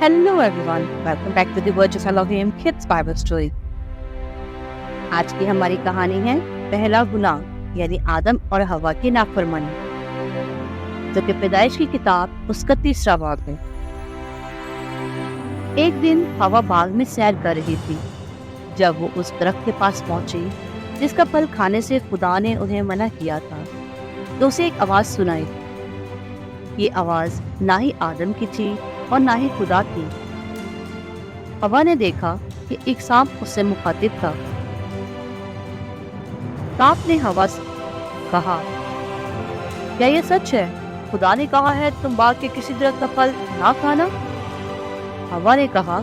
Hello everyone, welcome back to the Words of Elohim Kids Bible Story. आज की हमारी कहानी है पहला गुनाह यानी आदम और हवा की नाफरमानी, जो कि पैदाइश की किताब उसका 3रा बाब है। एक दिन हवा बाग में सैर कर रही थी। जब वो उस दरख्त के पास पहुंची जिसका फल खाने से खुदा ने उन्हें मना किया था, तो उसे एक आवाज सुनाई। ये आवाज ना ही आदम की थी और ना ही खुदा की। हवा ने देखा कि एक सांप उससे मुखातिब था। सांप ने हवा से कहा, क्या ये सच है? खुदा ने कहा है तुम बाग के किसी दरख्त का फल ना खाना। हवा ने कहा,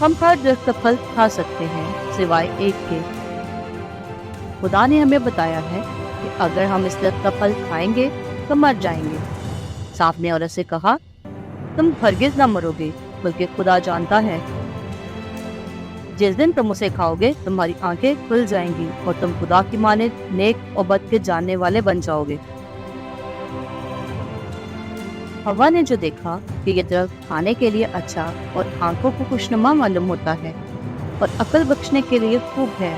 हम हर दरख्त का फल खा सकते हैं सिवाय एक के। खुदा ने हमें बताया है कि अगर हम इस दरख्त का फल खाएंगे तो मर जाएंगे। सांप ने औरत से कहा, तुम हरगिज ना मरोगे, बल्कि खुदा जानता है जिस दिन तुम उसे खाओगे तुम्हारी आंखें खुल जाएंगी और तुम खुदा की माने नेक और बद के जानने वाले बन जाओगे। हवा ने जो देखा कि ये दरख्त खाने के लिए अच्छा और आंखों को खुशनुमा मालूम होता है और अकल बख्शने के लिए खूब है,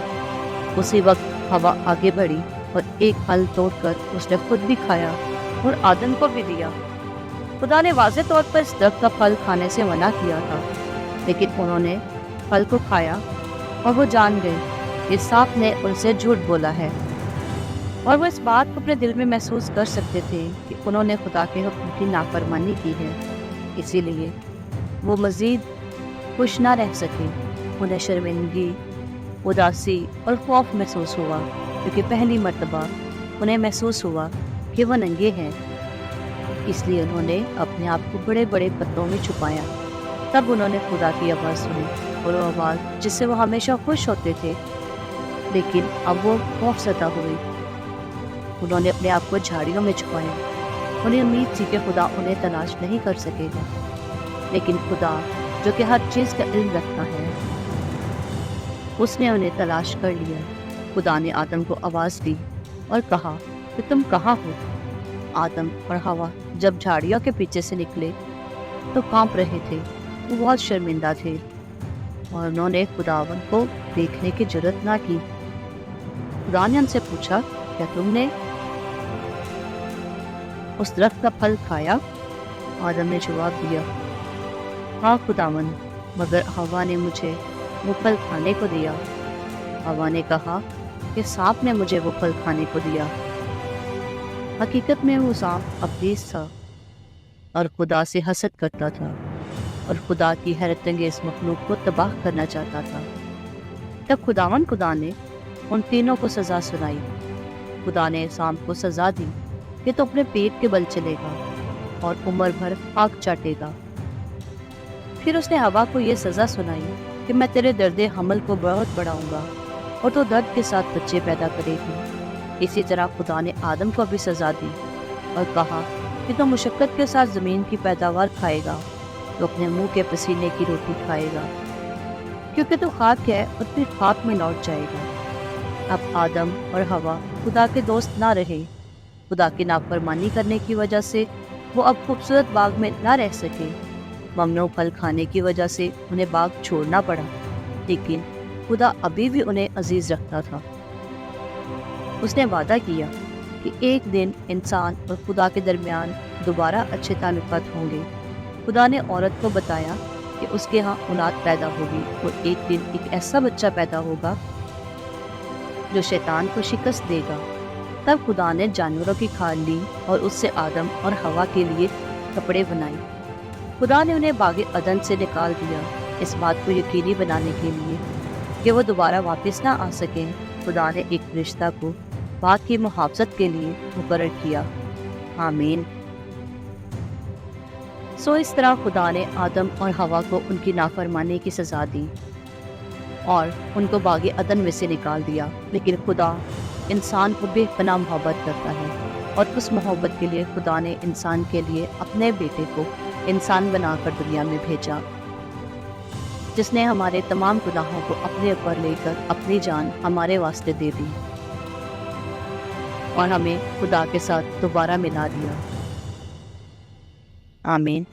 उसी वक्त हवा आगे बढ़ी और एक फल तोड़कर उसने खुद भी खाया और आदम को भी दिया। खुदा ने वाज़े तौर पर इस दरख्त का फल खाने से मना किया था, लेकिन उन्होंने फल को खाया और वो जान गए कि सांप ने उनसे झूठ बोला है। और वो इस बात को अपने दिल में महसूस कर सकते थे कि उन्होंने खुदा के हुक्म की नाफरमानी की है, इसीलिए वो मज़ीद खुश ना रह सके। उन्हें शर्मिंदगी, उदासी और खौफ महसूस हुआ, क्योंकि पहली मर्तबा उन्हें महसूस हुआ कि वो नंगे हैं। इसलिए उन्होंने अपने आप को बड़े बड़े पत्तों में छुपाया। तब उन्होंने खुदा की आवाज़ सुनी, और वो आवाज़ जिससे वो हमेशा खुश होते थे, लेकिन अब वो खौफज़दा हुई। उन्होंने अपने आप को झाड़ियों में छुपाया। उन्हें उम्मीद थी कि खुदा उन्हें तलाश नहीं कर सकेगा, लेकिन खुदा जो कि हर चीज़ का इल्म रखता है, उसने उन्हें तलाश कर लिया। खुदा ने आदम को आवाज़ दी और कहा कि तुम कहाँ हो? आदम और हवा जब झाड़ियों के पीछे से निकले तो कांप रहे थे। वो बहुत शर्मिंदा थे और उन्होंने खुदावन को देखने की जरूरत ना की। खुदा ने उनसे पूछा, क्या तुमने उस दरख्त का फल खाया? आदम ने जवाब दिया, हाँ खुदावन, मगर हवा ने मुझे वो फल खाने को दिया। हवा ने कहा कि सांप ने मुझे वो फल खाने को दिया। हकीकत में वो सांप अब्लीस था और खुदा से हसद करता था और खुदा की हैरत अंगेज़ मखलूक को तबाह करना चाहता था। तब खुदा ने उन तीनों को सज़ा सुनाई। खुदा ने सांप को सज़ा दी कि तो अपने पेट के बल चलेगा और उम्र भर खाक चाटेगा। फिर उसने हवा को ये सज़ा सुनाई कि मैं तेरे दर्द हमल को बहुत बढ़ाऊंगा और तो दर्द के साथ बच्चे पैदा करेगी। इसी तरह खुदा ने आदम को भी सज़ा दी और कहा कि तो मुशक्क़त के साथ ज़मीन की पैदावार खाएगा, तो अपने मुंह के पसीने की रोटी खाएगा, क्योंकि तो खाक है और फिर खाक में लौट जाएगा। अब आदम और हवा खुदा के दोस्त ना रहे। खुदा की नाफरमानी करने की वजह से वो अब खूबसूरत बाग में ना रह सके। ममनू फल खाने की वजह से उन्हें बाग छोड़ना पड़ा, लेकिन खुदा अभी भी उन्हें अजीज़ रखता था। उसने वादा किया कि एक दिन इंसान और खुदा के दरमियान दोबारा अच्छे ताल्लुकात होंगे। खुदा ने औरत को बताया कि उसके यहाँ औलाद पैदा होगी और एक दिन एक ऐसा बच्चा पैदा होगा जो शैतान को शिकस्त देगा। तब खुदा ने जानवरों की खाल ली और उससे आदम और हवा के लिए कपड़े बनाए। खुदा ने उन्हें बागे अदन से निकाल दिया, इस बात को यकीनी बनाने के लिए कि वो दोबारा वापस ना आ सकें। खुदा ने एक रिश्ता को बाग की मुहाफ़ज़त के लिए मुकर्रर किया। आमीन। सो इस तरह खुदा ने आदम और हवा को उनकी नाफरमानी की सज़ा दी और उनको बागे अदन में से निकाल दिया। लेकिन खुदा इंसान को बेपनाह मोहब्बत करता है और उस मोहब्बत के लिए खुदा ने इंसान के लिए अपने बेटे को इंसान बनाकर दुनिया में भेजा, जिसने हमारे तमाम गुनाहों को अपने ऊपर लेकर अपनी जान हमारे वास्ते दे दी और हमें खुदा के साथ दोबारा मिला दिया। आमीन।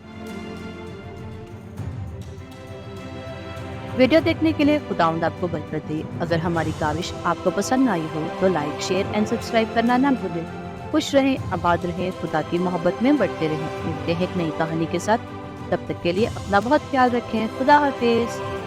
ویڈیو دیکھنے کے لیے خداوند آپ کو برکت دے۔ اگر ہماری کاوش آپ کو پسند آئی ہو تو لائک، شیئر اینڈ سبسکرائب کرنا نہ بھولیں۔ خوش رہیں، آباد رہیں، خدا کی محبت میں بڑھتے رہیں۔ ملتے ہیں ایک نئی کہانی کے ساتھ، تب تک کے لیے اپنا بہت خیال رکھیں۔ خدا حافظ۔